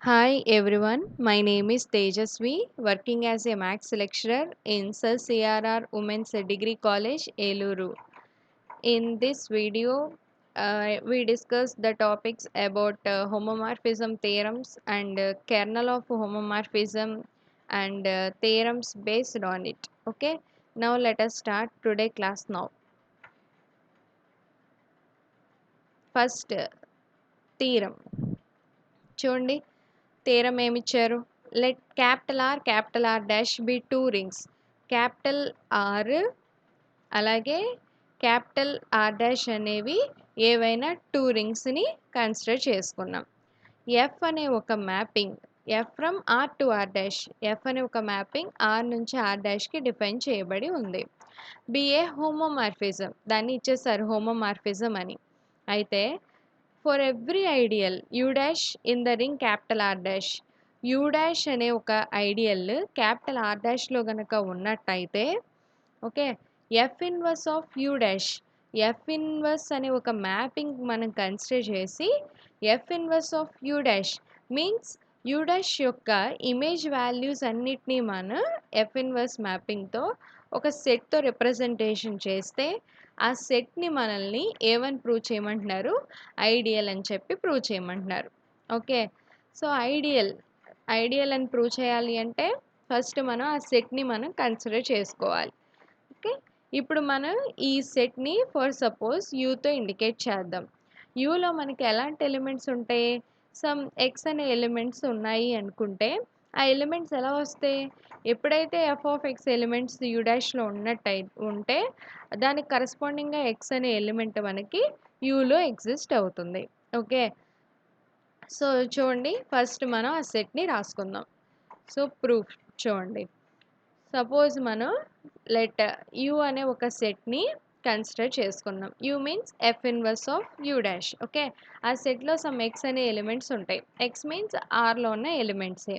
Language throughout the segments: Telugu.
Hi everyone, my name is Tejasvi, working as a Maths lecturer in Sir CRR Women's Degree College, Eluru. In this video, we discuss the topics about homomorphism theorems and kernel of homomorphism and theorems based on it. Okay, now let us start today class now. First, theorem. చూడండి థీరం ఏమిచ్చారు let capital R dash be two rings capital R అలాగే క్యాపిటల్ ఆర్ డాష్ అనేవి ఏవైనా టూ రింగ్స్ని కన్సిడర్ చేసుకున్నాం ఎఫ్ అనే ఒక mapping F from R to R dash F అనే ఒక మ్యాపింగ్ ఆర్ నుంచి ఆర్ డాష్కి డిఫైన్ చేయబడి ఉంది బిఏ హోమోమార్ఫిజం దాన్ని ఇచ్చేసారు హోమోమార్ఫిజం అని అయితే for every ideal U dash in the ring capital R dash U dash అనే ఒక ఐడియల్ క్యాపిటల్ ఆర్ డాష్లో కనుక ఉన్నట్టయితే okay F inverse of U dash F inverse అనే ఒక మ్యాపింగ్ మనం కన్సిడర్ చేసి F inverse of U dash means you dash యొక్క ఇమేజ్ వాల్యూస్ అన్నిటినీ మనం ఎఫ్ ఇన్వర్స్ మ్యాపింగ్తో ఒక సెట్తో రిప్రజెంటేషన్ చేస్తే ఆ సెట్ని మనల్ని ఏమని ప్రూవ్ చేయమంటున్నారు ఐడియల్ అని చెప్పి ప్రూవ్ చేయమంటున్నారు ఓకే సో ఐడియల్ అని ప్రూవ్ చేయాలి అంటే ఫస్ట్ మనం ఆ సెట్ని మనం కన్సిడర్ చేసుకోవాలి ఓకే ఇప్పుడు మనం ఈ సెట్ని ఫర్ సపోజ్ యూతో ఇండికేట్ చేద్దాం యూలో మనకి ఎలాంటి ఎలిమెంట్స్ ఉంటాయి సమ్ ఎక్స్ అనే ఎలిమెంట్స్ ఉన్నాయి అనుకుంటే ఆ ఎలిమెంట్స్ ఎలా వస్తాయి ఎప్పుడైతే F of X elements U డాష్లో ఉంటే దానికి కరస్పాండింగ్గా ఎక్స్ అనే ఎలిమెంట్ మనకి యూలో ఎగ్జిస్ట్ అవుతుంది ఓకే సో చూడండి ఫస్ట్ మనం ఆ సెట్ని రాసుకుందాం సో ప్రూఫ్ చూడండి సపోజ్ మనం లెట్ యూ అనే ఒక సెట్ని కన్సిడర్ చేసుకుందాం U means F inverse of U dash okay ఆ సెట్లో సమ్ ఎక్స్ అనే ఎలిమెంట్స్ ఉంటాయి ఎక్స్ మీన్స్ ఆర్లో ఉన్న ఎలిమెంట్సే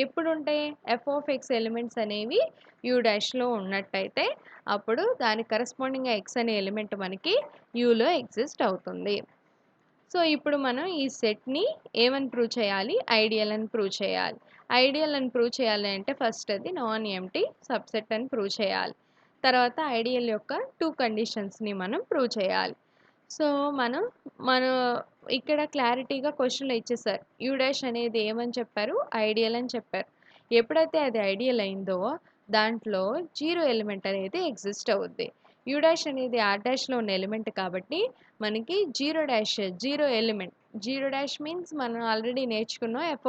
ఎప్పుడు ఉంటాయి ఎఫ్ ఆఫ్ ఎక్స్ ఎలిమెంట్స్ అనేవి యూ డాష్లో ఉన్నట్టయితే అప్పుడు దానికి కరస్పాండింగ్గా ఎక్స్ అనే ఎలిమెంట్ మనకి యూలో ఎగ్జిస్ట్ అవుతుంది సో ఇప్పుడు మనం ఈ సెట్ని ఏమని ప్రూవ్ చేయాలి ఐడియల్ అని ప్రూవ్ చేయాలి ఐడియల్ అని ప్రూవ్ చేయాలి అంటే ఫస్ట్ అది నాన్ ఎంటీ సబ్సెట్ అని ప్రూవ్ చేయాలి తర్వాత ఐడియల్ యొక్క టూ కండిషన్స్ని మనం ప్రూవ్ చేయాలి సో మనం ఇక్కడ క్లారిటీగా క్వశ్చన్లో ఇచ్చేసారు యూ డాష్ అనేది ఏమని చెప్పారు ఐడియల్ అని చెప్పారు ఎప్పుడైతే అది ఐడియల్ అయిందో దాంట్లో జీరో ఎలిమెంట్ అనేది ఎగ్జిస్ట్ అవుద్ది యూ డాష్ అనేది ఆర్ డాష్లో ఉన్న ఎలిమెంట్ కాబట్టి మనకి zero element zero dash means మనం ఆల్రెడీ నేర్చుకున్నాం ఎఫ్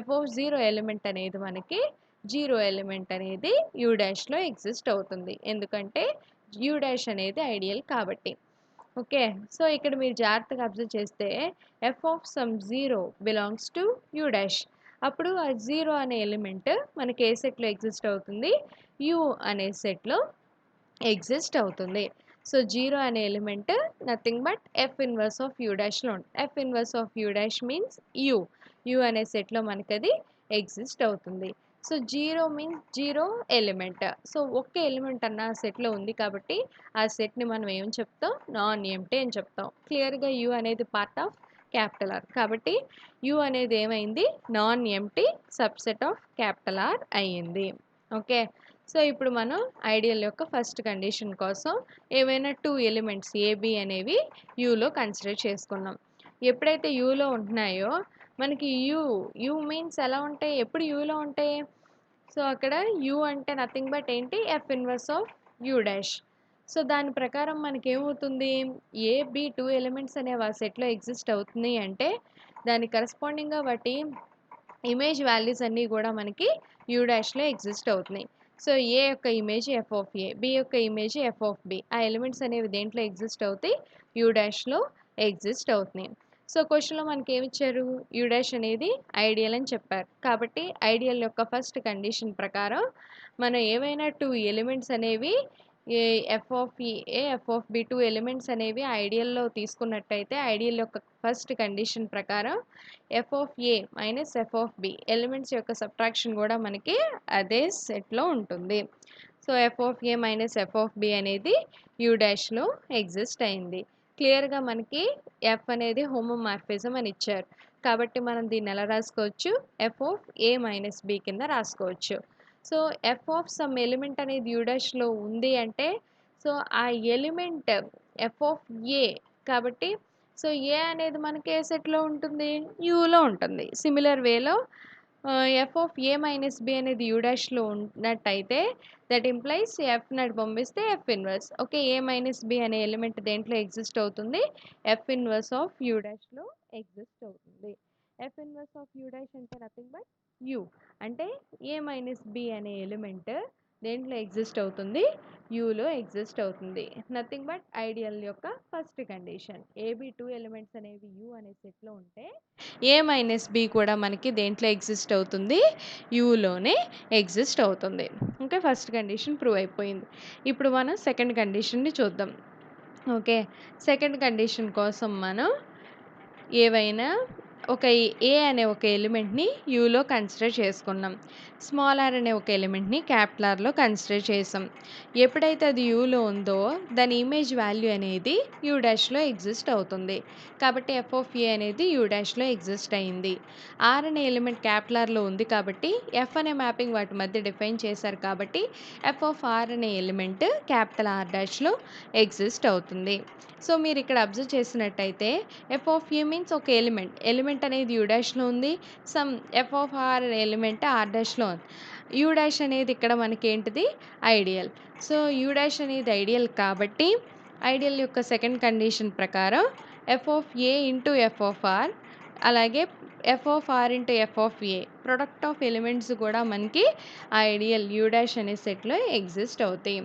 ఆఫ్ జీరో ఎలిమెంట్ అనేది మనకి జీరో ఎలిమెంట్ అనేది యూ డాష్లో ఎగ్జిస్ట్ అవుతుంది ఎందుకంటే యూ డాష్ అనేది ఐడియల్ కాబట్టి ఓకే సో ఇక్కడ మీరు జాగ్రత్తగా అబ్జర్వ్ చేస్తే F of some zero belongs to you dash అప్పుడు ఆ జీరో అనే ఎలిమెంట్ మనకి ఏ సెట్లో ఎగ్జిస్ట్ అవుతుంది యూ అనే సెట్లో ఎగ్జిస్ట్ అవుతుంది సో జీరో అనే element nothing but F inverse of U డాష్లో ఉంటుంది F inverse of U dash means U అనే సెట్లో మనకి అది ఎగ్జిస్ట్ అవుతుంది so zero means zero element so ఒక్క ఎలిమెంట్ అన్న ఆ సెట్లో ఉంది కాబట్టి ఆ సెట్ని మనం ఏం చెప్తాం నాన్ ఎంటీ అని చెప్తాం క్లియర్గా యూ అనేది పార్ట్ ఆఫ్ క్యాపిటల్ ఆర్ కాబట్టి యూ అనేది ఏమైంది non empty subset of capital R అయ్యింది ఓకే సో ఇప్పుడు మనం ఐడియల్ యొక్క ఫస్ట్ కండిషన్ కోసం ఏవైనా టూ ఎలిమెంట్స్ ఏబి అనేవి యూలో కన్సిడర్ చేసుకున్నాం ఎప్పుడైతే యూలో ఉంటున్నాయో మనకి యూ మీన్స్ ఎలా ఉంటాయి ఎప్పుడు యూలో ఉంటాయి సో అక్కడ యూ అంటే నథింగ్ బట్ ఏంటి F inverse of U dash so దాని ప్రకారం మనకి ఏమవుతుంది ఏబి టూ ఎలిమెంట్స్ అనేవి ఆ సెట్లో ఎగ్జిస్ట్ అవుతుంది అంటే దానికి కరస్పాండింగ్గా వాటి ఇమేజ్ వాల్యూస్ అన్నీ కూడా మనకి యూ డాష్లో ఎగ్జిస్ట్ అవుతున్నాయి సో ఏ యొక్క image f of A B యొక్క ఇమేజ్ ఎఫ్ ఆఫ్ బి ఆ ఎలిమెంట్స్ అనేవి దేంట్లో ఎగ్జిస్ట్ అవుతాయి యూ డాష్లో ఎగ్జిస్ట్ అవుతున్నాయి సో క్వశ్చన్లో మనకి ఏమి ఇచ్చారు యూ డాష్ అనేది ఐడియల్ అని చెప్పారు కాబట్టి ఐడియల్ యొక్క ఫస్ట్ కండిషన్ ప్రకారం మనం ఏవైనా టూ ఎలిమెంట్స్ అనేవి A F of A F of B two elements అనేవి ఐడియల్లో తీసుకున్నట్టయితే ఐడియల్ యొక్క ఫస్ట్ కండిషన్ ప్రకారం F of A minus F of B elements యొక్క సబ్ట్రాక్షన్ కూడా మనకి అదే సెట్లో ఉంటుంది so F of A minus F of B అనేది యూ డాష్లో ఎగ్జిస్ట్ అయింది క్లియర్గా మనకి ఎఫ్ అనేది హోమోమార్ఫిజం అని ఇచ్చారు కాబట్టి మనం దీన్ని ఎలా రాసుకోవచ్చు? F of A minus B కింద రాసుకోవచ్చు. So F of some element అనేది యూ డాష్లో ఉంది అంటే సో ఆ ఎలిమెంట్ ఎఫ్ ఆఫ్ ఏ కాబట్టి సో ఏ అనేది మనకి ఏ సెట్లో ఉంటుంది? యూలో ఉంటుంది. సిమిలర్ వేలో F of A minus B అనేది యూ డాష్లో ఉన్నట్టయితే దట్ ఇంప్లైస్ ఎఫ్ నాట్ పంపిస్తే F inverse. Okay, A minus B అనే ఎలిమెంట్ దేంట్లో ఎగ్జిస్ట్ అవుతుంది? ఎఫ్ ఇన్వర్స్ ఆఫ్ యూ డాష్లో ఎగ్జిస్ట్ అవుతుంది. F inverse of U dash అంటే నథింగ్ బట్ యూ. అంటే ఏ మైనస్ బి అనే ఎలిమెంట్ దేంట్లో ఎగ్జిస్ట్ అవుతుంది? యూలో ఎగ్జిస్ట్ అవుతుంది. నథింగ్ బట్ ఐడియల్ యొక్క first condition. A B two elements అనేవి యూ అనే సెట్లో ఉంటే ఏ మైనస్ బి కూడా మనకి దేంట్లో ఎగ్జిస్ట్ అవుతుంది? యూలోనే ఎగ్జిస్ట్ అవుతుంది. ఓకే, ఫస్ట్ కండిషన్ ప్రూవ్ అయిపోయింది. ఇప్పుడు మనం సెకండ్ కండిషన్ని చూద్దాం. ఓకే, సెకండ్ కండిషన్ కోసం మనం ఏవైనా ఒక ఏ అనే ఒక ఎలిమెంట్ని యూలో కన్సిడర్ చేసుకున్నాం. స్మాల్ ఆర్ అనే ఒక ఎలిమెంట్ని క్యాపిటల్ ఆర్లో కన్సిడర్ చేసాం. ఎప్పుడైతే అది యూలో ఉందో దాని ఇమేజ్ వాల్యూ అనేది యూ డాష్లో ఎగ్జిస్ట్ అవుతుంది. కాబట్టి ఎఫ్ ఆఫ్ ఏ అనేది యూ డాష్లో ఎగ్జిస్ట్ అయింది. ఆర్ అనే ఎలిమెంట్ క్యాపిటల్ ఆర్లో ఉంది కాబట్టి ఎఫ్ అనే మ్యాపింగ్ వాటి మధ్య డిఫైన్ చేశారు కాబట్టి ఎఫ్ ఆఫ్ ఆర్ అనే ఎలిమెంట్ క్యాపిటల్ ఆర్ డాష్లో ఎగ్జిస్ట్ అవుతుంది. సో మీరు ఇక్కడ అబ్జర్వ్ చేసినట్టయితే ఎఫ్ ఆఫ్ ఏ మీన్స్ ఒక ఎలిమెంట్ అనేది యూ డాష్లో ఉంది. Some F of R element R డాష్లో ఉంది. యూ డాష్ అనేది ఇక్కడ మనకి ఏంటిది? ఐడియల్. సో యూ డాష్ అనేది ఐడియల్ కాబట్టి ఐడియల్ యొక్క సెకండ్ కండిషన్ ప్రకారం F of A into F of R అలాగే F of R into F of A product of elements కూడా మనకి ఐడియల్ యూ డాష్ అనే సెట్లో ఎగ్జిస్ట్ అవుతాయి.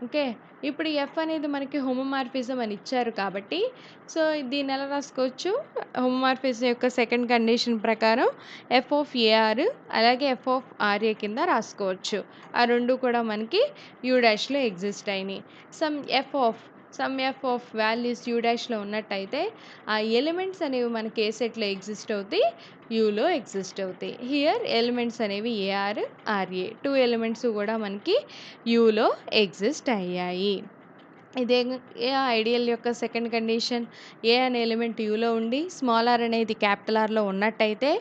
ఓకే, ఇప్పుడు ఎఫ్ అనేది మనకి హోమోమార్ఫిజం అని ఇచ్చారు కాబట్టి సో దీన్ని ఎలా రాసుకోవచ్చు? హోమోమార్ఫిజం యొక్క సెకండ్ కండిషన్ ప్రకారం ఎఫ్ ఆఫ్ ఏఆర్ అలాగే ఎఫ్ ఆఫ్ ఆర్ఏ కింద రాసుకోవచ్చు. ఆ రెండు కూడా మనకి యూ డాష్లో ఎగ్జిస్ట్ అయినాయి. Some F of values U డాష్లో ఉన్నట్టయితే ఆ ఎలిమెంట్స్ అనేవి మనకి ఏ సెట్లో ఎగ్జిస్ట్ అవుతాయి? యూలో ఎగ్జిస్ట్ అవుతాయి. హియర్ ఎలిమెంట్స్ అనేవి ఏఆర్ ఆర్ఏ టూ ఎలిమెంట్స్ కూడా మనకి యూలో ఎగ్జిస్ట్ అయ్యాయి. ఇదే ఏ ఐడియల్ యొక్క సెకండ్ కండిషన్. ఏ అనే ఎలిమెంట్ యూలో ఉండి స్మాల్ ఆర్ అనేది క్యాపిటల్ ఆర్లో ఉన్నట్టయితే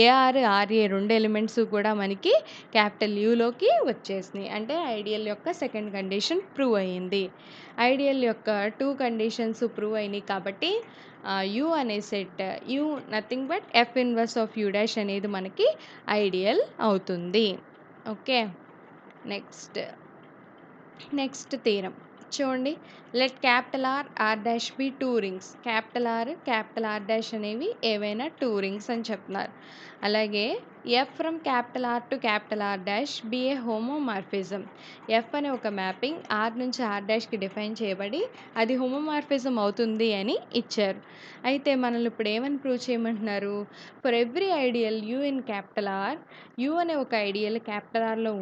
ఏఆర్ ఆర్ఏ రెండు ఎలిమెంట్స్ కూడా మనకి క్యాపిటల్ యూలోకి వచ్చేసినాయి. అంటే ఐడియల్ యొక్క సెకండ్ కండిషన్ ప్రూవ్ అయ్యింది. ఐడియల్ యొక్క టూ కండిషన్స్ ప్రూవ్ అయినాయి కాబట్టి యూ అనే set U nothing but F inverse of U dash అనేది మనకి ఐడియల్ అవుతుంది. ఓకే, నెక్స్ట్ థీరం చూడండి. Let capital R dash be two rings. Capital R dash అనేవి ఏవైనా టూ రింగ్స్ అని చెప్తున్నారు. అలాగే f from capital R to capital R dash be a homomorphism. F అనే ఒక మ్యాపింగ్ ఆర్ నుంచి ఆర్ డాష్కి డిఫైన్ చేయబడి అది హోమోమార్ఫిజం అవుతుంది అని ఇచ్చారు. అయితే మనల్ని ఇప్పుడు ఏమని ప్రూవ్ చేయమంటున్నారు? For every ideal U in capital R, U అనే ఒక ఐడియల్ క్యాపిటల్ ఆర్లో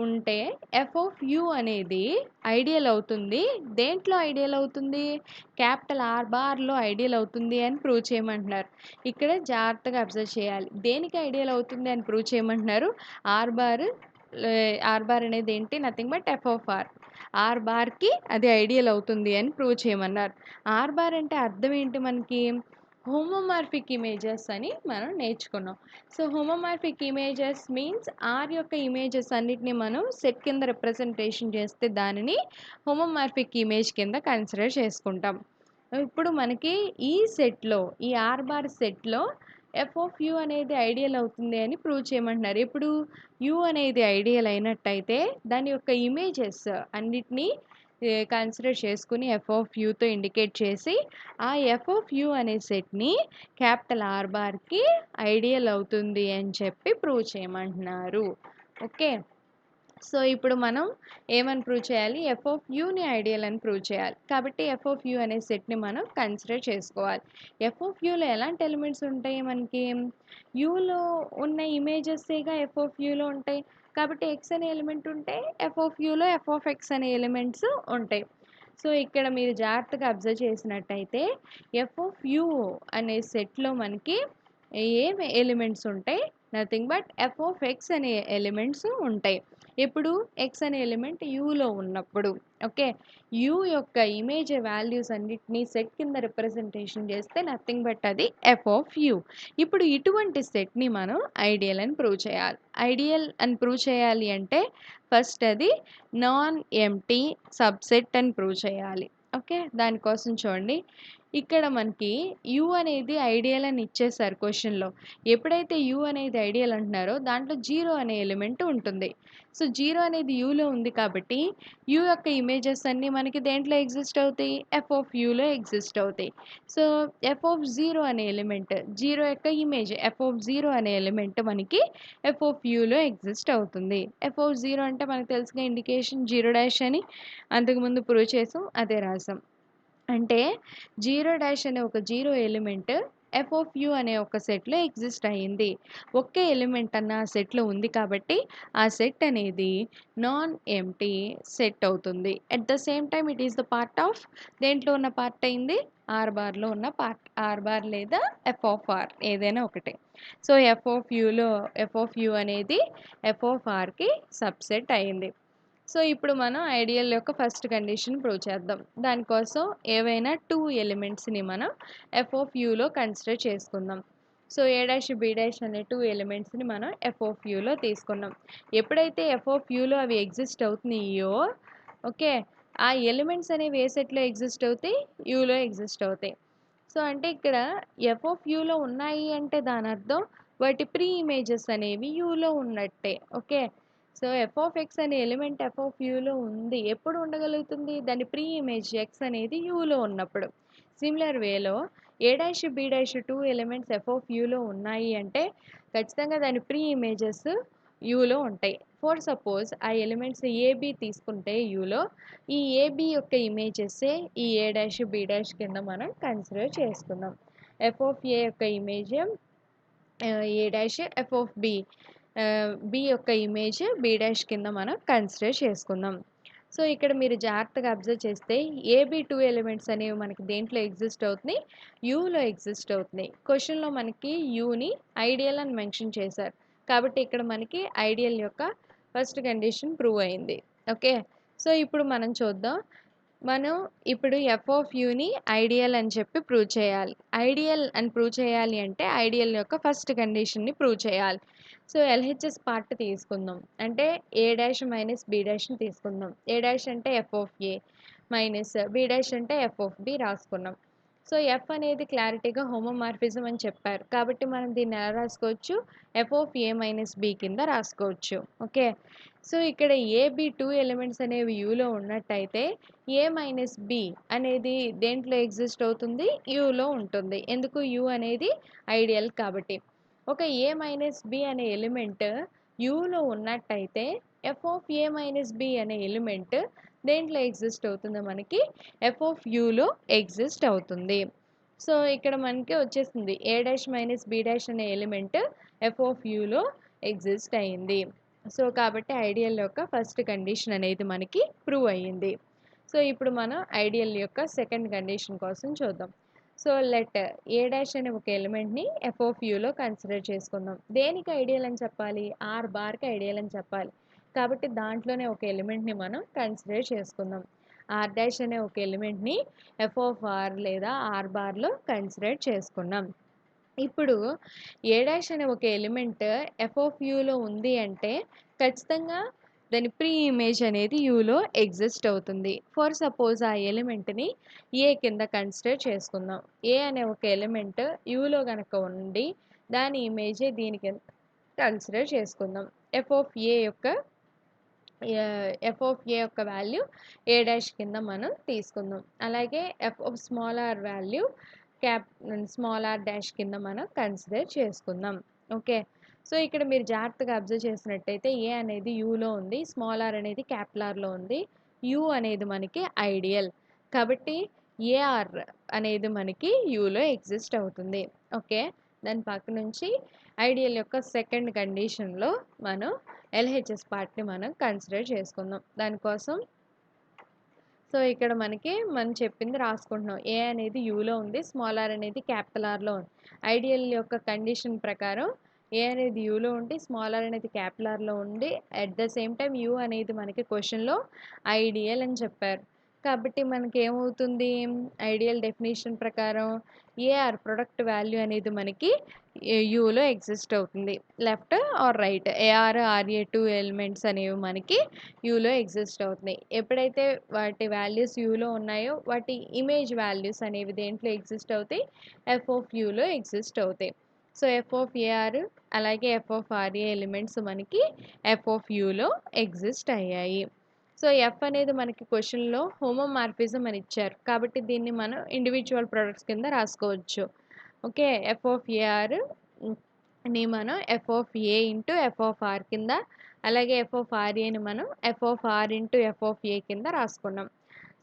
ఉంటే ఎఫ్ ఆఫ్ యూ అనేది ఐడియల్ అవుతుంది. దేంట్లో ఐడియల్ అవుతుంది? క్యాపిటల్ ఆర్ బార్లో ఐడియల్ అవుతుంది అని ప్రూవ్ చేయమంటున్నారు. ఇక్కడ జాగ్రత్తగా అబ్జర్వ్ చేయాలి. దేనికి ఐడియల్ అవుతుంది అని ప్రూవ్ చేయమంటున్నారు? ఆర్ బార్ అనేది ఏంటి? Nothing but F of R బార్కి అది ఐడియల్ అవుతుంది అని ప్రూవ్ చేయమన్నారు. ఆర్ బార్ అంటే అర్థం ఏంటి మనకి? హోమోమార్ఫిక్ ఇమేజెస్ అని మనం నేర్చుకున్నాం. So homomorphic images means R యొక్క ఇమేజెస్ అన్నిటిని మనం సెట్ కింద రిప్రజెంటేషన్ చేస్తే దానిని హోమోమార్ఫిక్ ఇమేజ్ కింద కన్సిడర్ చేసుకుంటాం. ఇప్పుడు మనకి ఈ సెట్లో ఈ ఆర్ బార్ సెట్లో ఎఫ్ ఆఫ్ యూ అనేది ఐడియల్ అవుతుంది అని ప్రూవ్ చేయమంటున్నారు. ఇప్పుడు యూ అనేది ఐడియల్ అయినట్టయితే దాని యొక్క ఇమేజెస్ అన్నిటినీ కన్సిడర్ చేసుకుని ఎఫ్ ఆఫ్ యూతో ఇండికేట్ చేసి ఆ ఎఫ్ ఆఫ్ యూ అనే సెట్ని క్యాపిటల్ ఆర్ బార్కి ఐడియల్ అవుతుంది అని చెప్పి ప్రూవ్ చేయమంటున్నారు. ఓకే, సో ఇప్పుడు మనం ఏమని ప్రూవ్ చేయాలి? ఎఫ్ ఆఫ్ యూని ఐడియల్ అని ప్రూవ్ చేయాలి. కాబట్టి ఎఫ్ ఆఫ్ యూ అనే సెట్ని మనం కన్సిడర్ చేసుకోవాలి. ఎఫ్ ఆఫ్ యూలో ఎలాంటి ఎలిమెంట్స్ ఉంటాయి? మనకి యూలో ఉన్న ఇమేజెస్గా ఎఫ్ ఆఫ్ యూలో ఉంటాయి. కాబట్టి ఎక్స్ అనే ఎలిమెంట్ ఉంటే ఎఫ్ ఆఫ్ యూలో ఎఫ్ ఆఫ్ ఎక్స్ అనే ఎలిమెంట్స్ ఉంటాయి. సో ఇక్కడ మీరు జాగ్రత్తగా అబ్జర్వ్ చేసినట్టయితే ఎఫ్ ఆఫ్ యూ అనే సెట్లో మనకి ఏం ఎలిమెంట్స్ ఉంటాయి? Nothing but F of X అనే ఎలిమెంట్స్ ఉంటాయి. ఎప్పుడు ఎక్స్ అనే ఎలిమెంట్ యూలో ఉన్నప్పుడు. ఓకే. యూ యొక్క ఇమేజ్ వాల్యూస్ అన్నిటిని సెట్ కింద రిప్రజెంటేషన్ చేస్తే నథింగ్ బట్ అది ఎఫ్ ఆఫ్ యూ. ఇప్పుడు ఇటువంటి సెట్ని మనం ఐడియల్ అని ప్రూవ్ చేయాలి. ఐడియల్ అని ప్రూవ్ చేయాలి అంటే ఫస్ట్ అది నాన్ ఎంటీ సబ్సెట్ అని ప్రూవ్ చేయాలి. ఓకే. దానికోసం చూడండి, ఇక్కడ మనకి యూ అనేది ఐడియల్ అని ఇచ్చేసారు క్వశ్చన్లో. ఎప్పుడైతే యూ అనేది ఐడియల్ అంటున్నారో దాంట్లో జీరో అనే ఎలిమెంట్ ఉంటుంది. సో జీరో అనేది యూలో ఉంది కాబట్టి యూ యొక్క ఇమేజెస్ అన్నీ మనకి దేంట్లో ఎగ్జిస్ట్ అవుతాయి, ఎఫ్ ఆఫ్ యూలో ఎగ్జిస్ట్ అవుతాయి. సో ఎఫ్ ఆఫ్ జీరో అనే ఎలిమెంట్, జీరో యొక్క ఇమేజ్ ఎఫ్ ఆఫ్ జీరో అనే ఎలిమెంట్ మనకి ఎఫ్ ఆఫ్ యూలో ఎగ్జిస్ట్ అవుతుంది. ఎఫ్ ఆఫ్ జీరో అంటే మనకు తెలుసుగా ఇండికేషన్ జీరో డాష్ అని అంతకుముందు ప్రూవ్ చేసాం, అదే రాసాం. అంటే జీరో డాష్ అనే ఒక zero element f of you అనే ఒక సెట్లో ఎగ్జిస్ట్ అయ్యింది. ఒకే ఎలిమెంట్ అన్న ఆ సెట్లో ఉంది కాబట్టి ఆ సెట్ అనేది నాన్ ఎంటీ సెట్ అవుతుంది. At the same time it is the part of, దేంట్లో ఉన్న పార్ట్ అయింది, ఆర్ బార్లో ఉన్న పార్ట్, ఆర్ బార్ లేదా ఎఫ్ ఆఫ్ ఆర్ ఏదైనా ఒకటే. సో ఎఫ్ ఆఫ్ యూలో ఎఫ్ ఆఫ్ యూ అనేది ఎఫ్ ఆఫ్ ఆర్కి సబ్సెట్ అయింది. సో ఇప్పుడు మనం ఐడియల్ యొక్క ఫస్ట్ కండిషన్ ప్రూవ్ చేద్దాం. దానికోసం ఏవైనా టూ ఎలిమెంట్స్ని మనం ఎఫ్ ఆఫ్ యూలో కన్సిడర్ చేసుకుందాం. సో ఏ డాష్ బి డాష్ అనే టూ ఎలిమెంట్స్ని మనం ఎఫ్ ఆఫ్ యూలో తీసుకున్నాం. ఎప్పుడైతే ఎఫ్ ఆఫ్ యూలో అవి ఎగ్జిస్ట్ అవుతున్నాయో, ఓకే, ఆ ఎలిమెంట్స్ అనేవి ఏ సెట్లో ఎగ్జిస్ట్ అవుతాయి, యూలో ఎగ్జిస్ట్ అవుతాయి. సో అంటే ఇక్కడ ఎఫ్ ఆఫ్ యూలో ఉన్నాయి అంటే దాని అర్థం వాటి ప్రీ ఇమేజెస్ అనేవి యూలో ఉన్నట్టే. Okay. So F of X అనే ఎలిమెంట్ ఎఫ్ ఆఫ్ యూలో ఉంది. ఎప్పుడు ఉండగలుగుతుంది, దాని ప్రీ ఇమేజ్ ఎక్స్ అనేది యూలో ఉన్నప్పుడు. సిమిలర్ వేలో A dash B dash two elements F of యూలో ఉన్నాయి అంటే ఖచ్చితంగా దాని ప్రీ ఇమేజెస్ యూలో ఉంటాయి. ఫర్ సపోజ్ ఆ ఎలిమెంట్స్ ఏబి తీసుకుంటే యూలో, ఈ ఏబి యొక్క ఇమేజెస్సే ఈ ఏ డాష్ బి డాష్ కింద మనం కన్సిడర్ చేసుకుందాం. ఎఫ్ ఆఫ్ ఏ యొక్క image A dash, f of B B యొక్క ఇమేజ్ బి డాష్ కింద మనం కన్సిడర్ చేసుకుందాం. సో ఇక్కడ మీరు జాగ్రత్తగా అబ్జర్వ్ చేస్తే ఏబి టూ ఎలిమెంట్స్ అనేవి మనకి దేంట్లో ఎగ్జిస్ట్ అవుతున్నాయి, యూలో ఎగ్జిస్ట్ అవుతున్నాయి. క్వశ్చన్లో మనకి యూని ఐడియల్ అని మెన్షన్ చేశారు కాబట్టి ఇక్కడ మనకి ఐడియల్ యొక్క ఫస్ట్ కండిషన్ ప్రూవ్ అయింది. ఓకే. సో ఇప్పుడు మనం చూద్దాం, మనం ఇప్పుడు ఎఫ్ ఆఫ్ యూని ఐడియల్ అని చెప్పి ప్రూవ్ చేయాలి. ఐడియల్ అని ప్రూవ్ చేయాలి అంటే ఐడియల్ యొక్క ఫస్ట్ కండిషన్ని ప్రూవ్ చేయాలి. సో ఎల్హెచ్ఎస్ పార్ట్ తీసుకుందాం. అంటే ఏ డాష్ మైనస్ బి డాష్ని తీసుకుందాం. ఏ డాష్ అంటే f of A minus B dash అంటే ఎఫ్ ఆఫ్ బి రాసుకున్నాం. సో ఎఫ్ అనేది క్లారిటీగా హోమోమార్ఫిజం అని చెప్పారు కాబట్టి మనం దీన్ని ఎలా రాసుకోవచ్చు, f of A minus B కింద రాసుకోవచ్చు. ఓకే. సో ఇక్కడ ఏబి టూ ఎలిమెంట్స్ అనేవి యూలో ఉన్నట్టయితే ఏ మైనస్ బి అనేది దేంట్లో ఎగ్జిస్ట్ అవుతుంది, యూలో ఉంటుంది. ఎందుకు, యూ అనేది ఐడియల్ కాబట్టి. ఒక ఏ మైనస్ బి అనే ఎలిమెంట్ యూలో ఉన్నట్టయితే f of A minus B అనే ఎలిమెంట్ దేంట్లో ఎగ్జిస్ట్ అవుతుంది, మనకి ఎఫ్ ఆఫ్ యూలో ఎగ్జిస్ట్ అవుతుంది. సో ఇక్కడ మనకి వచ్చేసింది A dash minus B dash అనే ఎలిమెంట్ ఎఫ్ ఆఫ్ యూలో ఎగ్జిస్ట్ అయింది. సో కాబట్టి ఐడియల్ యొక్క ఫస్ట్ కండిషన్ అనేది మనకి ప్రూవ్ అయ్యింది. సో ఇప్పుడు మనం ఐడియల్ యొక్క సెకండ్ కండిషన్ కోసం చూద్దాం. సో లెట్ ఏ డాష్ అనే ఒక ఎలిమెంట్ని ఎఫ్ ఆఫ్ యూలో కన్సిడర్ చేసుకుందాం. దేనికి ఐడియల్ అని చెప్పాలి, ఆర్ బార్కి ఐడియల్ అని చెప్పాలి కాబట్టి దాంట్లోనే ఒక ఎలిమెంట్ని మనం కన్సిడర్ చేసుకుందాం. ఆర్ డాష్ అనే ఒక ఎలిమెంట్ని ఎఫ్ ఆఫ్ ఆర్ లేదా ఆర్ బార్లో కన్సిడర్ చేసుకున్నాం. ఇప్పుడు ఏ డాష్ అనే ఒక ఎలిమెంట్ ఎఫ్ ఆఫ్ యూలో ఉంది అంటే ఖచ్చితంగా దాని ప్రీ ఇమేజ్ అనేది యూలో ఎగ్జిస్ట్ అవుతుంది. ఫర్ సపోజ్ ఆ ఎలిమెంట్ని ఏ కింద కన్సిడర్ చేసుకుందాం. ఏ అనే ఒక ఎలిమెంట్ యూలో కనుక ఉండి దాని ఇమేజే దీని కింద కన్సిడర్ చేసుకుందాం. ఎఫ్ ఆఫ్ ఏ యొక్క వాల్యూ ఏ డాష్ కింద మనం తీసుకుందాం. అలాగే F of small R value small R dash కింద మనం కన్సిడర్ చేసుకుందాం. ఓకే. సో ఇక్కడ మీరు జాగ్రత్తగా అబ్జర్వ్ చేసినట్టయితే ఏ అనేది యూలో ఉంది, స్మాల్ ఆర్ అనేది క్యాపిటల్ ఆర్లో ఉంది, యూ అనేది మనకి ఐడియల్ కాబట్టి ఏఆర్ అనేది మనకి యూలో ఎగ్జిస్ట్ అవుతుంది. ఓకే. దాని పక్క నుంచి ఐడియల్ యొక్క సెకండ్ కండిషన్లో మనం ఎల్హెచ్ఎస్ పార్ట్ని మనం కన్సిడర్ చేసుకుందాం. దానికోసం సో ఇక్కడ మనం చెప్పింది రాసుకుంటున్నాం. ఏ అనేది యూలో ఉంది, స్మాల్ ఆర్ అనేది క్యాపిటల్ ఆర్లో ఉంది. ఐడియల్ యొక్క కండిషన్ ప్రకారం ఏ అనేది యూలో ఉండి స్మాల్ ఆర్ అనేది క్యాపిటల్ ఆర్లో ఉండి at the same time U అనేది మనకి క్వశ్చన్లో ఐడియల్ అని చెప్పారు. కాబట్టి మనకి ఏమవుతుంది, ఐడియల్ డెఫినేషన్ ప్రకారం ఏఆర్ ప్రొడక్ట్ వాల్యూ అనేది మనకి యూలో ఎగ్జిస్ట్ అవుతుంది. Left or right A R R A two elements అనేవి మనకి యూలో ఎగ్జిస్ట్ అవుతున్నాయి. ఎప్పుడైతే వాటి వాల్యూస్ యూలో ఉన్నాయో వాటి ఇమేజ్ వాల్యూస్ అనేవి దేంట్లో ఎగ్జిస్ట్ అవుతాయి, ఎఫ్ ఆఫ్ యూలో ఎగ్జిస్ట్ అవుతాయి. సో ఎఫ్ ఆఫ్ ఏఆర్ అలాగే ఎఫ్ ఆఫ్ ఆర్ఏ ఎలిమెంట్స్ మనకి ఎఫ్ ఆఫ్ యూలో ఎగ్జిస్ట్ అయ్యాయి. సో ఎఫ్ అనేది మనకి క్వశ్చన్లో హోమోమార్ఫిజం అని ఇచ్చారు కాబట్టి దీన్ని మనం ఇండివిజువల్ ప్రొడక్ట్స్ కింద రాసుకోవచ్చు. ఓకే, ఎఫ్ ఆఫ్ ఏఆర్ ని మనం F of A into F of R కింద, అలాగే ఎఫ్ ఆఫ్ ఆర్ఏని మనం F of R into F of A కింద రాసుకున్నాం.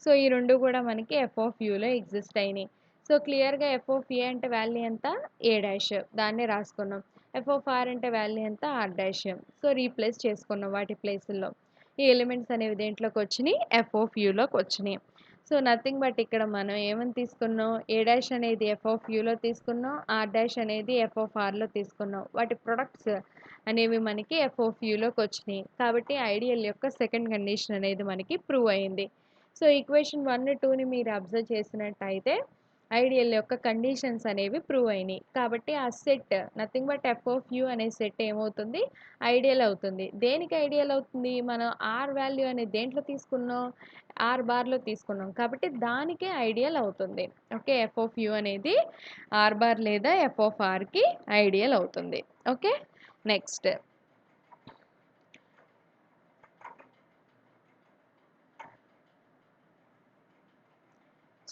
సో ఈ రెండు కూడా మనకి ఎఫ్ ఆఫ్ యూలో ఎగ్జిస్ట్ అయినాయి. సో క్లియర్గా ఎఫ్ ఆఫ్ ఏ అంటే వాల్యూ ఎంత, ఏ డాష్, దాన్ని రాసుకున్నాం. ఎఫ్ ఆఫ్ ఆర్ అంటే వాల్యూ ఎంత, ఆర్ డాష్. సో రీప్లేస్ చేసుకున్నాం వాటి ప్లేసుల్లో. ఈ ఎలిమెంట్స్ అనేవి దేంట్లోకి వచ్చినాయి, ఎఫ్ ఆఫ్ యూలోకి వచ్చినాయి. సో నథింగ్ బట్ ఇక్కడ మనం ఏమని తీసుకున్నాం, ఏ డాష్ అనేది ఎఫ్ ఆఫ్ యూలో తీసుకున్నాం, ఆర్ డాష్ అనేది ఎఫ్ ఆఫ్ ఆర్లో తీసుకున్నాం. వాటి ప్రొడక్ట్స్ అనేవి మనకి ఎఫ్ ఆఫ్ యూలోకి వచ్చినాయి కాబట్టి ఐడియల్ యొక్క సెకండ్ కండిషన్ అనేది మనకి ప్రూవ్ అయింది. సో ఈక్వేషన్ 1, 2ని మీరు అబ్జర్వ్ చేసినట్టయితే ఐడియల్ యొక్క కండిషన్స్ అనేవి ప్రూవ్ అయినాయి కాబట్టి ఆ set nothing but F of you అనే సెట్ ఏమవుతుంది, ఐడియల్ అవుతుంది. దేనికి ఐడియల్ అవుతుంది, మనం ఆర్ వాల్యూ అనేది దేంట్లో తీసుకున్నాం, ఆర్ బార్లో తీసుకున్నాం కాబట్టి దానికే ఐడియల్ అవుతుంది. ఓకే, ఎఫ్ ఆఫ్ యూ అనేది ఆర్ బార్ లేదా ఎఫ్ ఆఫ్ ఆర్కి ఐడియల్ అవుతుంది. ఓకే, నెక్స్ట్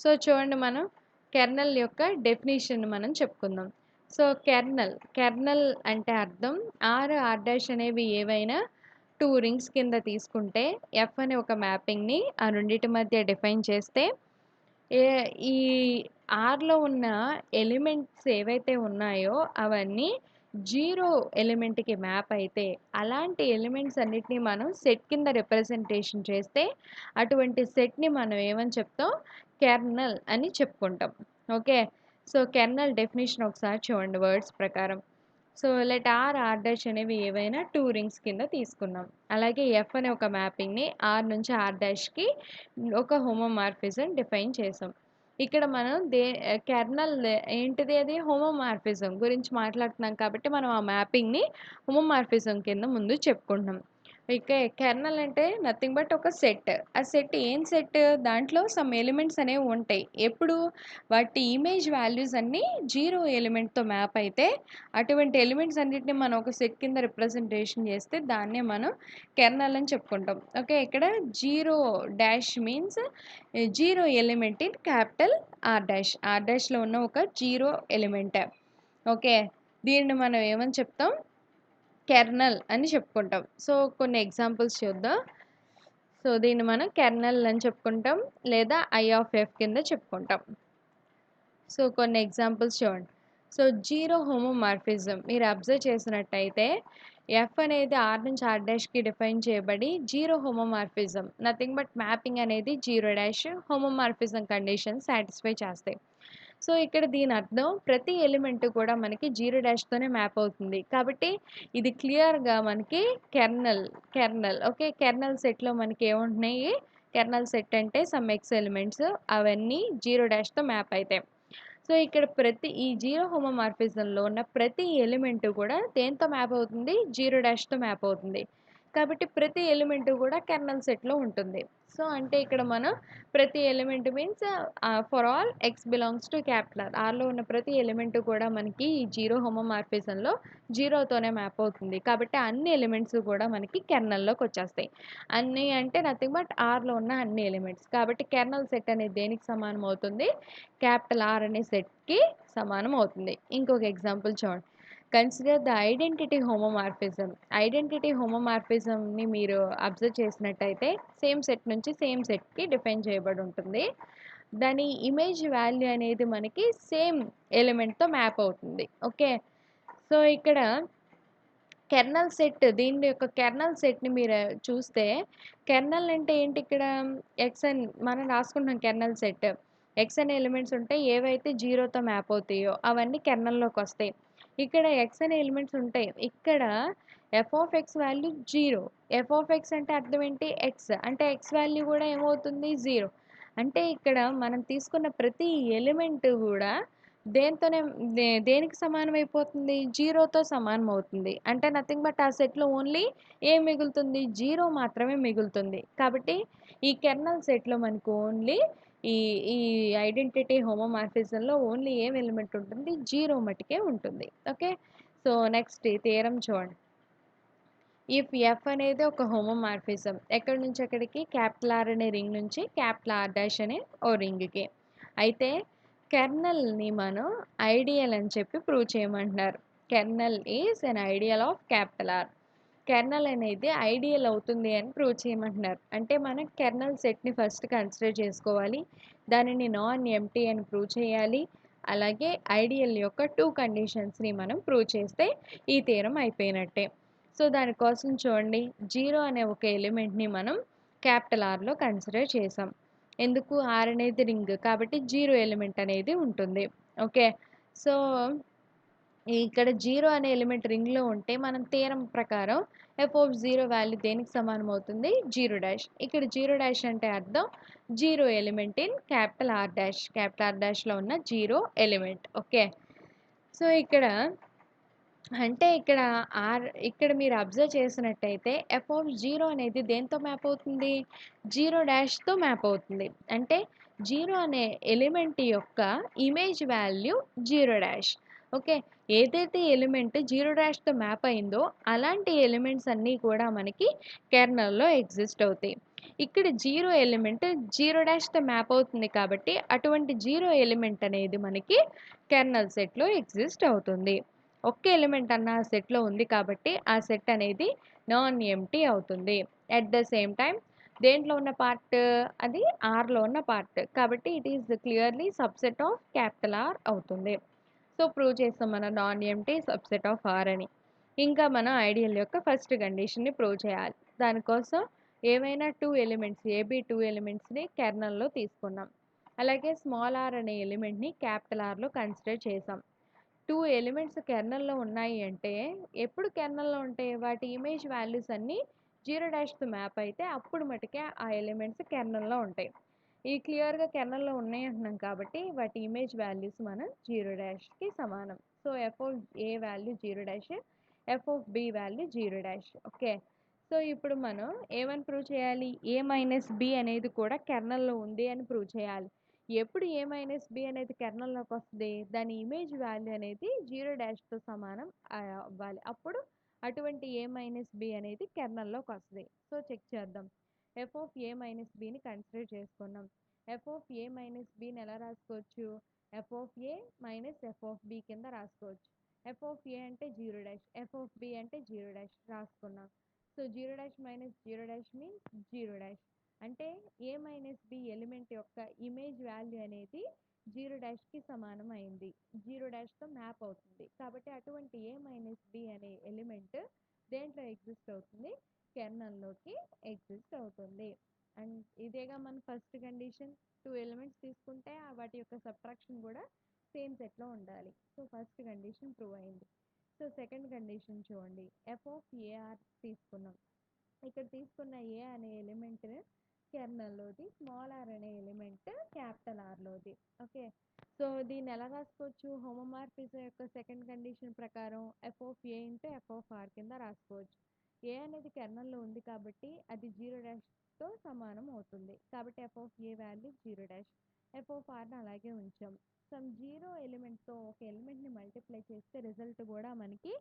సో చూడండి, మనం కెర్నల్ యొక్క డెఫినేషన్ మనం చెప్పుకుందాం. సో కెర్నల్ అంటే అర్థం ఆర్ డాష్ అనేవి ఏవైనా టూ రింగ్స్ కింద తీసుకుంటే ఎఫ్ అనే ఒక మ్యాపింగ్ని ఆ రెండింటి మధ్య డిఫైన్ చేస్తే ఏ ఈ ఆర్లో ఉన్న ఎలిమెంట్స్ ఏవైతే ఉన్నాయో అవన్నీ జీరో ఎలిమెంట్కి మ్యాప్ అయితే అలాంటి ఎలిమెంట్స్ అన్నిటిని మనం సెట్ కింద రిప్రజెంటేషన్ చేస్తే అటువంటి సెట్ని మనం ఏమని చెప్తాం, కెర్నల్ అని చెప్పుకుంటాం. ఓకే, సో కెర్నల్ డెఫినేషన్ ఒకసారి చూడండి వర్డ్స్ ప్రకారం. సో లెట్ ఆర్ డాష్ అనేవి ఏవైనా టూ రింగ్స్ కింద తీసుకున్నాం. అలాగే ఎఫ్ అనే ఒక మ్యాపింగ్ని ఆర్ నుంచి ఆర్ డాష్కి ఒక హోమోమార్ఫిజం డిఫైన్ చేసాం. ఇక్కడ మనం కెర్నల్ ఏంటిది, అది హోమోమార్ఫిజం గురించి మాట్లాడుతున్నాం కాబట్టి మనం ఆ మ్యాపింగ్ని హోమోమార్ఫిజం కింద ముందు చెప్పుకుంటున్నాం. ఇక కెర్నల్ అంటే నథింగ్ బట్ ఒక సెట్. ఆ సెట్ ఏం సెట్, దాంట్లో సమ్ ఎలిమెంట్స్ అనేవి ఉంటాయి. ఎప్పుడు వాటి ఇమేజ్ వాల్యూస్ అన్నీ జీరో ఎలిమెంట్తో మ్యాప్ అయితే అటువంటి ఎలిమెంట్స్ అన్నిటిని మనం ఒక సెట్ కింద రిప్రజెంటేషన్ చేస్తే దాన్నే మనం కెర్నల్ అని చెప్పుకుంటాం. ఓకే, ఇక్కడ zero dash means zero element in capital R డాష్లో ఉన్న ఒక జీరో ఎలిమెంట్. ఓకే, దీన్ని మనం ఏమని చెప్తాం, కెర్నల్ అని చెప్పుకుంటాం. సో కొన్ని ఎగ్జాంపుల్స్ చూద్దాం. సో దీన్ని మనం కెర్నల్ అని చెప్పుకుంటాం లేదా ఐ ఆఫ్ ఎఫ్ కింద చెప్పుకుంటాం. సో కొన్ని ఎగ్జాంపుల్స్ చూడండి. సో జీరో హోమోమార్ఫిజం మీరు అబ్జర్వ్ చేసినట్టయితే ఎఫ్ అనేది ఆర్ నుంచి ఆర్ డాష్కి డిఫైన్ చేయబడి zero homomorphism, nothing but mapping అనేది zero dash homomorphism condition satisfy చేస్తాయి. సో ఇక్కడ దీని అర్థం ప్రతి ఎలిమెంట్ కూడా మనకి జీరో డాష్తోనే మ్యాప్ అవుతుంది కాబట్టి ఇది క్లియర్గా మనకి కెర్నల్. ఓకే, కెర్నల్ సెట్లో మనకి ఏముంటున్నాయి, కెర్నల్ సెట్ అంటే సమ్ ఎక్స్ ఎలిమెంట్స్ అవన్నీ జీరో డాష్తో మ్యాప్ అవుతాయి. సో ఇక్కడ ఈ జీరో హోమోమార్ఫిజంలో ఉన్న ప్రతి ఎలిమెంట్ కూడా దేంతో మ్యాప్ అవుతుంది, జీరో డాష్తో మ్యాప్ అవుతుంది కాబట్టి ప్రతి ఎలిమెంట్ కూడా కెర్నల్ సెట్లో ఉంటుంది. సో అంటే ఇక్కడ మనం ప్రతి element means for all x belongs to capital ఆర్లో ఉన్న ప్రతి ఎలిమెంట్ కూడా మనకి ఈ జీరో హోమోమార్ఫిజంలో జీరోతోనే మ్యాప్ అవుతుంది కాబట్టి అన్ని ఎలిమెంట్స్ కూడా మనకి కెర్నల్లోకి వచ్చేస్తాయి. అన్ని అంటే నథింగ్ బట్ ఆర్లో ఉన్న అన్ని ఎలిమెంట్స్ కాబట్టి కెర్నల్ సెట్ అనేది దేనికి సమానం అవుతుంది, క్యాపిటల్ ఆర్ అనే సెట్కి సమానం అవుతుంది. ఇంకొక ఎగ్జాంపుల్ చూడండి. కన్సిడర్ ద ఐడెంటిటీ హోమోమార్ఫిజంని మీరు అబ్జర్వ్ చేసినట్టయితే సేమ్ సెట్ నుంచి సేమ్ సెట్కి డిఫైన్ చేయబడి ఉంటుంది. దాని ఇమేజ్ వాల్యూ అనేది మనకి సేమ్ ఎలిమెంట్తో మ్యాప్ అవుతుంది. ఓకే, సో ఇక్కడ కెర్నల్ సెట్, దీని యొక్క కెర్నల్ సెట్ని మీరు చూస్తే కెర్నల్ అంటే ఏంటి, ఇక్కడ ఎక్స్ అని మనం రాసుకుంటున్నాం. కెర్నల్ సెట్ ఎక్స్ అనే ఎలిమెంట్స్ ఉంటే ఏవైతే జీరోతో మ్యాప్ అవుతాయో అవన్నీ కెర్నల్లోకి వస్తాయి. ఇక్కడ x అనే ఎలిమెంట్స్ ఉంటాయి. ఇక్కడ f(x) వాల్యూ 0. f(x) అంటే అర్థం ఏంటి? x. అంటే x వాల్యూ కూడా ఏమవుతుంది? 0. అంటే ఇక్కడ మనం తీసుకున్న ప్రతి ఎలిమెంట్ గూడా దేనితోనే దేనికి సమానమైపోతుంది? 0తో సమానమవుతుంది. అంటే నథింగ్ బట్ ఆ సెట్‌లో ఓన్లీ ఏం మిగులుతుంది? 0 మాత్రమే మిగులుతుంది. కాబట్టి ఈ కెర్నల్ సెట్‌లో మనకు ఓన్లీ ఈ ఈ ఐడెంటిటీ హోమోమార్ఫిజంలో ఓన్లీ ఏం ఎలిమెంట్ ఉంటుంది? 0 మటికే ఉంటుంది. ఓకే. సో, నెక్స్ట్ ఈ థియరమ్ చూడండి. ఇఫ్ ఎఫ్ అనేది ఒక హోమోమార్ఫిజం ఎక్కడి నుంచి ఎక్కడికి? R అనే రింగ్ నుంచి R' అనే ఓ రింగ్‌కి. అయితే కెర్నల్‌ని మనం ఐడియల్ అని చెప్పి ప్రూవ్ చేయమంటున్నారు. Kernel is N ideal of R. Kernel అనేది ఐడియల్ అవుతుంది అని ప్రూవ్ చేయమంటున్నారు. అంటే మనం కెర్నల్ సెట్‌ని ఫస్ట్ కన్సిడర్ చేసుకోవాలి. దానిని నాన్ ఎంప్టీ అని ప్రూవ్ చేయాలి. అలాగే ఐడియల్ యొక్క 2 కండిషన్స్‌ని మనం ప్రూవ్ చేస్తే ఈ థియరమ్ అయిపోయినట్టే. సో, దానికోసం చూడండి 0 అనే ఒక ఎలిమెంట్‌ని మనం Rలో కన్సిడర్ చేసాం. ఎందుకు? R అనేది రింగ్ కాబట్టి 0 ఎలిమెంట్ అనేది ఉంటుంది. ఓకే. సో, ఇక్కడ 0 అనే ఎలిమెంట్ రింగ్‌లో ఉంటే మనం థియరమ్ ప్రకారం f(0) వాల్యూ దేనికి సమానమవుతుంది? 0 ఇక్కడ 0 అంటే అర్థం 0 ఎలిమెంట్ ఇన్ R'. R''లో ఉన్న 0 ఎలిమెంట్. ఓకే. సో, ఇక్కడ మీరు అబ్జర్వ్ చేసినట్టయితే f(0) అనేది దేనితో మ్యాప్ అవుతుంది? 0' మ్యాప్ అవుతుంది. అంటే 0 అనే ఎలిమెంట్ యొక్క ఇమేజ్ వాల్యూ 0'. ఓకే. ఏదైతే ఎలిమెంట్ 0'తో మ్యాప్ అయిందో అలాంటి ఎలిమెంట్స్ అన్నీ కూడా మనకి కెర్నల్‌లో ఎగ్జిస్ట్ అవుతాయి. ఇక్కడ 0 ఎలిమెంట్ 0'తో మ్యాప్ అవుతుంది కాబట్టి అటువంటి 0 ఎలిమెంట్ అనేది మనకి కెర్నల్ సెట్‌లో ఎగ్జిస్ట్ అవుతుంది. ఒక్క ఎలిమెంట్ అన్న ఆ సెట్‌లో ఉంది కాబట్టి ఆ సెట్ అనేది నాన్ ఎంప్టీ అవుతుంది. ఎట్ ద సేమ్ టైమ్ దేంట్లో ఉన్న పార్ట్? అది Rలో ఉన్న పార్ట్. కాబట్టి it is clearly subset of R అవుతుంది. సో, ప్రూవ్ చేసాం మనం non empty subset of R అని. ఇంకా మనం ఐడియల్ యొక్క ఫస్ట్ కండిషన్‌ని ప్రూవ్ చేయాలి. దానికోసం ఏవైనా 2 ఎలిమెంట్స్ ఏబీ 2 ఎలిమెంట్స్‌ని కెర్నల్‌లో తీసుకున్నాం. అలాగే స్మాల్ r అనే ఎలిమెంట్‌ని Rలో కన్సిడర్ చేసాం. 2 ఎలిమెంట్స్ కెర్నల్‌లో ఉన్నాయి అంటే ఎప్పుడు కెర్నల్‌లో ఉంటాయి? వాటి ఇమేజ్ వాల్యూస్ అన్నీ 0'తో మ్యాప్ అయితే అప్పుడు మటుకే ఆ ఎలిమెంట్స్ కెర్నల్‌లో ఉంటాయి. ఇవి క్లియర్‌గా కెర్నల్‌లో ఉన్నాయి అంటున్నాం కాబట్టి వాటి ఇమేజ్ వాల్యూస్ మనం 0'కి సమానం. So, f(a) value 0', f(b) value 0'. Okay. So, ఇప్పుడు మనం ఏమని ప్రూవ్ చేయాలి? a-b అనేది కూడా కెర్నల్‌లో ఉంది అని ప్రూవ్ చేయాలి. ఎప్పుడు a-b అనేది కెర్నల్‌లోకి వస్తది? దాని ఇమేజ్ వాల్యూ అనేది 0'తో సమానం అవ్వాలి. అప్పుడు అటువంటి a-b అనేది కెర్నల్‌లోకి వస్తది. సో, చెక్ చేద్దాం. f(a-bని కన్సిడర్ చేసుకున్నాం. f(a-bని ఎలా రాసుకోవచ్చు? f(a) f(b) కింద రాసుకోవచ్చు. f(a) అంటే 0', f(b) అంటే 0' రాసుకున్నాం. So, 0' minus 0' means 0'. అంటే a-b ఎలిమెంట్ యొక్క ఇమేజ్ వాల్యూ అనేది 0'కి సమానం అయింది. 0'తో మ్యాప్ అవుతుంది. కాబట్టి అటువంటి a-b అనే ఎలిమెంట్ దేంట్లో ఎగ్జిస్ట్ అవుతుంది? కెర్నల్‌లోకి ఎగ్జిస్ట్ అవుతుంది. అండ్ ఇదేగా మన ఫస్ట్ కండిషన్. 2 ఎలిమెంట్స్ తీసుకుంటే వాటి యొక్క సబ్ట్రాక్షన్ కూడా సేమ్ సెట్‌లో ఉండాలి. సో, ఫస్ట్ కండిషన్ ప్రూవ్ అయింది. సో, సెకండ్ కండిషన్ చూడండి. f(ar) తీసుకున్నాం. ఇక్కడ తీసుకున్న a అనే ఎలిమెంట్ కెర్నల్‌లోది, స్మాల్ r అనే ఎలిమెంట్ Rలోది. ఓకే. సో, దీన్ని ఎలా రాసుకోవచ్చు? హోమోమార్ఫిజం యొక్క సెకండ్ కండిషన్ ప్రకారం f(a)(f)(r) కింద రాసుకోవచ్చు. a అనేది కెర్నల్‌లో ఉంది కాబట్టి అది 0'తో సమానం అవుతుంది. కాబట్టి f(a) వాల్యూ 0', f(r'ని అలాగే ఉంచాం. సమ్ 0 ఎలిమెంట్‌తో ఒక ఎలిమెంట్‌ని మల్టిప్లై చేస్తే రిజల్ట్ కూడా మనకి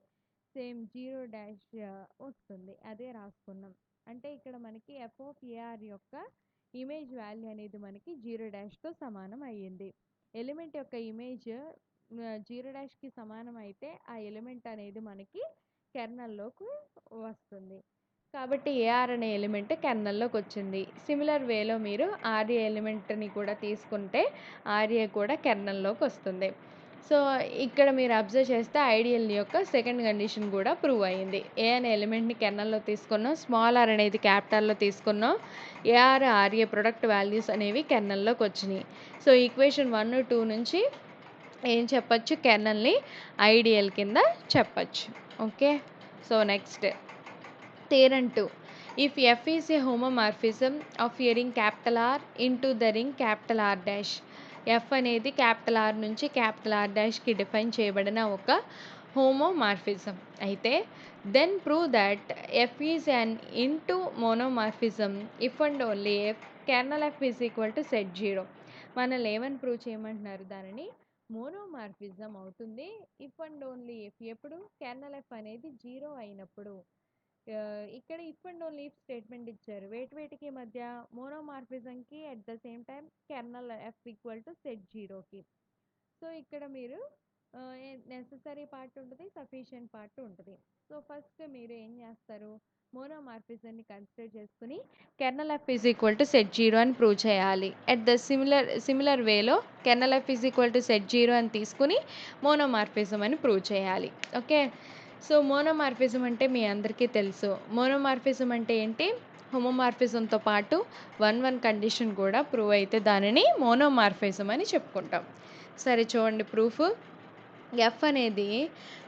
సేమ్ 0' వస్తుంది. అదే రాసుకున్నాం. అంటే ఇక్కడ మనకి f(ar) యొక్క ఇమేజ్ వాల్యూ అనేది మనకి 0'తో సమానం అయ్యింది. ఎలిమెంట్ యొక్క ఇమేజ్ 0'కి సమానం అయితే ఆ ఎలిమెంట్ అనేది మనకి కెర్నల్‌లోకి వస్తుంది. కాబట్టి ar అనే ఎలిమెంట్ కెర్నల్‌లోకి వచ్చింది. సిమిలర్ వేలో మీరు ra ఎలిమెంట్‌ని కూడా తీసుకుంటే ra కూడా కెర్నల్‌లోకి వస్తుంది. సో, ఇక్కడ మీరు అబ్జర్వ్ చేస్తే ఐడియల్ యొక్క సెకండ్ కండిషన్ కూడా ప్రూవ్ అయింది. ఏ అనే ఎలిమెంట్‌ని కెర్నల్‌లో తీసుకున్నాం. స్మాల్ r అనేది క్యాపిటల్‌లో తీసుకున్నాం. ar, ra ప్రొడక్ట్ వాల్యూస్ అనేవి కెర్నల్‌లోకి వచ్చినాయి. సో, ఈక్వేషన్ 1, 2 నుంచి ఏం చెప్పొచ్చు? కెర్నల్‌ని ఐడియల్ కింద చెప్పొచ్చు. Okay. So, next theorem 2. If F is a homomorphism of a ring R into the ring R'. F అనేది R నుంచి R' డిఫైన్ చేయబడిన ఒక హోమోమార్ఫిజం అయితే then prove that F is an into monomorphism if and only if kernel F is equal to set 0. మనల్ని ఏమని ప్రూవ్ చేయమంటున్నారు? దానిని మోనోమార్ఫిజం అవుతుంది ఇఫ్ అండ్ ఓన్లీ ఇఫ్. ఎప్పుడు? కెర్నల్ F అనేది 0 అయినప్పుడు. ఇక్కడ if and only if statement ఇచ్చారు. వేటికి మధ్య? మోనోమార్ఫిజంకి at the same time kernel F equal to set 0కి. సో, ఇక్కడ మీరు నెసెసరీ పార్ట్ ఉంటుంది, సఫిషియెంట్ పార్ట్ ఉంటుంది. సో, ఫస్ట్ మీరు ఏం చేస్తారు? మోనోమార్ఫిజంని కన్సిడర్ చేసుకుని kernel F is equal to set 0 అని ప్రూవ్ చేయాలి. అట్ ద సిమిలర్ వేలో kernel F is equal to set 0 అని తీసుకుని మోనోమార్ఫిజం అని ప్రూవ్ చేయాలి. ఓకే. సో, మోనోమార్ఫిజం అంటే మీ అందరికీ తెలుసు. మోనోమార్ఫిజం అంటే ఏంటి? హోమోమార్ఫిజంతో పాటు 1 కండిషన్ కూడా ప్రూవ్ అయితే దానిని మోనోమార్ఫిజం అని చెప్పుకుంటాం. సరే చూడండి ప్రూఫ్. F అనేది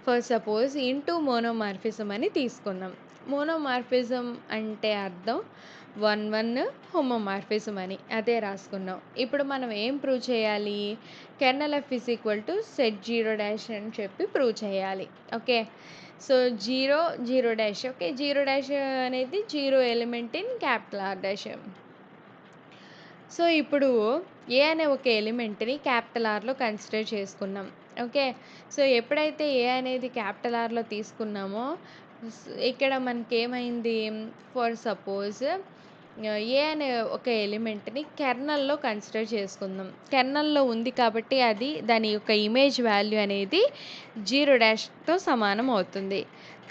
ఫర్ సపోజ్ ఇంటూ మోనోమార్ఫిజం అని తీసుకుందాం. మోనోమార్ఫిజం అంటే అర్థం 1 హోమోమార్ఫిజం అని. అదే రాసుకున్నాం. ఇప్పుడు మనం ఏం ప్రూవ్ చేయాలి? Kernel F is equal to set 0' అని చెప్పి ప్రూవ్ చేయాలి. ఓకే. సో, 0, 0'. ఓకే. 0' అనేది 0 ఎలిమెంట్ ఇన్ R'. సో, ఇప్పుడు ఏ అనే ఒక ఎలిమెంట్‌ని Rలో కన్సిడర్ చేసుకున్నాం. ఓకే. సో, ఎప్పుడైతే ఏ అనేది Rలో తీసుకున్నామో ఇక్కడ మనకేమైంది? ఫర్ సపోజ్ ఏ అనే ఒక ఎలిమెంట్‌ని కెర్నల్‌లో కన్సిడర్ చేసుకుందాం. కెర్నల్‌లో ఉంది కాబట్టి అది దాని యొక్క ఇమేజ్ వాల్యూ అనేది 0' సమానం అవుతుంది.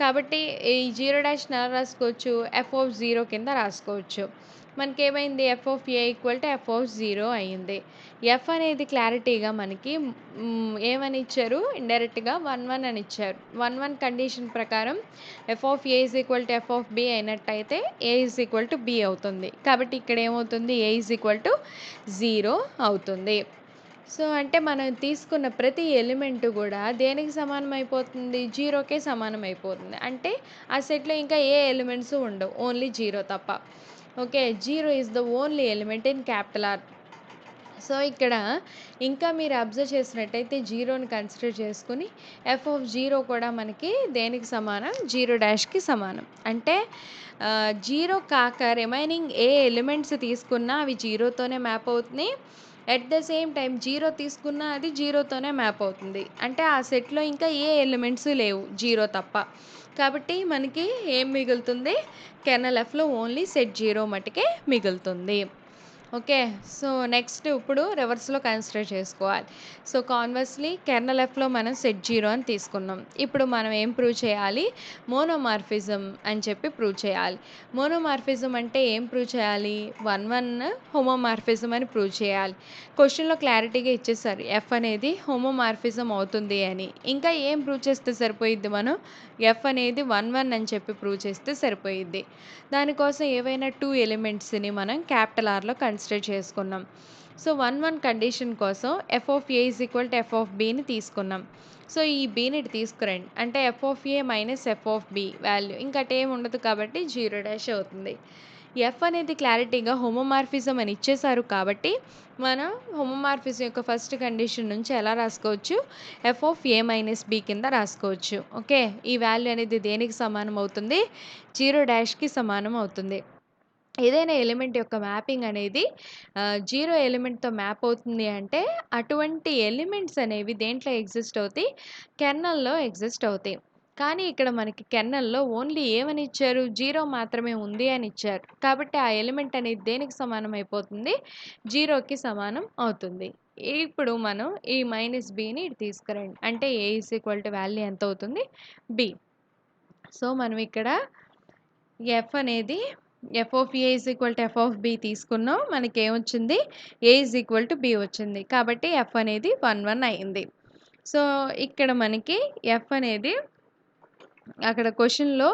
కాబట్టి ఈ 0' ఎలా రాసుకోవచ్చు? F(0) కింద రాసుకోవచ్చు. మనకేమైంది? F(a) ఈక్వల్ టు F(0) అయింది. F అనేది క్లారిటీగా మనకి ఏమని ఇచ్చారు? ఇండైరెక్ట్‌గా 1 అని ఇచ్చారు. 1 కండిషన్ ప్రకారం F(a) is equal to F(b) అయినట్టయితే a is equal to b అవుతుంది. కాబట్టి ఇక్కడ ఏమవుతుంది? a ఈజ్ ఈక్వల్ టు 0 అవుతుంది. సో, అంటే మనం తీసుకున్న ప్రతి ఎలిమెంట్ కూడా దేనికి సమానం అయిపోతుంది? 0కే సమానం అయిపోతుంది. అంటే ఆ సెట్‌లో ఇంకా ఏ ఎలిమెంట్స్ ఉండవు. ఓన్లీ 0 తప్ప. Okay. 0 is the only element in R. So, ఇక్కడ ఇంకా మీరు అబ్జర్వ్ చేసినట్టయితే 0ని కన్సిడర్ చేసుకుని F(0) కూడా మనకి దేనికి సమానం? 0'కి సమానం. అంటే 0 కాక రిమైనింగ్ ఏ ఎలిమెంట్స్ తీసుకున్నా అవి 0తోనే మ్యాప్ అవుతున్నాయి. ఎట్ ద సేమ్ టైం 0 తీసుకున్నా అది 0తోనే మ్యాప్ అవుతుంది. అంటే ఆ సెట్‌లో ఇంకా ఏ ఎలిమెంట్స్ లేవు 0 తప్ప. కాబట్టి మనకి ఏం మిగులుతుంది? కెర్నల్ Fలో ఓన్లీ సెట్ 0 మట్టుకే మిగులుతుంది. ఓకే. సో, నెక్స్ట్ ఇప్పుడు రివర్స్‌లో కన్సిడర్ చేసుకోవాలి. సో, కాన్వర్స్‌లీ కెర్నల్ Fలో మనం సెట్ 0 అని తీసుకున్నాం. ఇప్పుడు మనం ఏం ప్రూవ్ చేయాలి? మోనోమార్ఫిజం అని చెప్పి ప్రూవ్ చేయాలి. మోనోమార్ఫిజం అంటే ఏం ప్రూవ్ చేయాలి? 1 హోమోమార్ఫిజం అని ప్రూవ్ చేయాలి. క్వెషన్‌లో క్లారిటీగా ఇచ్చేసారు. F అనేది హోమోమార్ఫిజం అవుతుంది అని. ఇంకా ఏం ప్రూవ్ చేస్తే సరిపోయిద్ది మనం? F అనేది 1 అని చెప్పి ప్రూవ్ చేస్తే సరిపోయిద్ది. దానికోసం ఏవైనా 2 ఎలిమెంట్స్‌ని మనం Rలో కన్సిడర్ చేసుకున్నాం. సో, 1 కండిషన్ కోసం F(a) ఈజ్ ఈక్వల్ టు F(bని) తీసుకున్నాం. సో, ఈ bని ఇటు తీసుకురండి. అంటే F(a) మైనస్ F(b) వాల్యూ ఇంక అటేం ఉండదు కాబట్టి 0' అవుతుంది. F అనేది క్లారిటీగా హోమోమార్ఫిజం అని ఇచ్చేసారు కాబట్టి మనం హోమోమార్ఫిజం యొక్క ఫస్ట్ కండిషన్ నుంచి ఎలా రాసుకోవచ్చు? F(a మైనస్ b) కింద రాసుకోవచ్చు. ఓకే. ఈ వాల్యూ అనేది దేనికి సమానం అవుతుంది? 0'కి సమానం అవుతుంది. ఏదైనా ఎలిమెంట్ యొక్క మ్యాపింగ్ అనేది 0 ఎలిమెంట్‌తో మ్యాప్ అవుతుంది అంటే అటువంటి ఎలిమెంట్స్ అనేవి దేంట్లో ఎగ్జిస్ట్ అవుతాయి? కెర్నల్‌లో ఎగ్జిస్ట్ అవుతాయి. కానీ ఇక్కడ మనకి కెర్నల్‌లో ఓన్లీ ఏమని ఇచ్చారు? 0 మాత్రమే ఉంది అని ఇచ్చారు. కాబట్టి ఆ ఎలిమెంట్ అనేది దేనికి సమానం అయిపోతుంది? 0కి సమానం అవుతుంది. ఇప్పుడు మనం ఈ మైనస్ bని ఇటు తీసుకురండి. అంటే a is equal to value ఎంత అవుతుంది? b. సో, మనం ఇక్కడ F అనేది F(a) is equal to F(b) తీసుకున్నాం. మనకేమొచ్చింది? a is equal to b వచ్చింది. కాబట్టి F అనేది 1 అయింది. సో, ఇక్కడ మనకి F అనేది అక్కడ క్వెషన్‌లో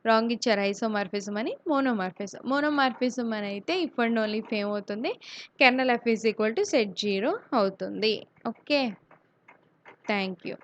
రాంగ్ ఇచ్చారు. ఐసోమార్ఫిజం అని మోనోమార్ఫిజం. మోనోమార్ఫిజం అని అయితే ఇఫ్ అండ్ ఓన్లీ ఇఫ్ ఏమవుతుంది? Kernel F is equal to set 0 అవుతుంది. ఓకే. Thank you.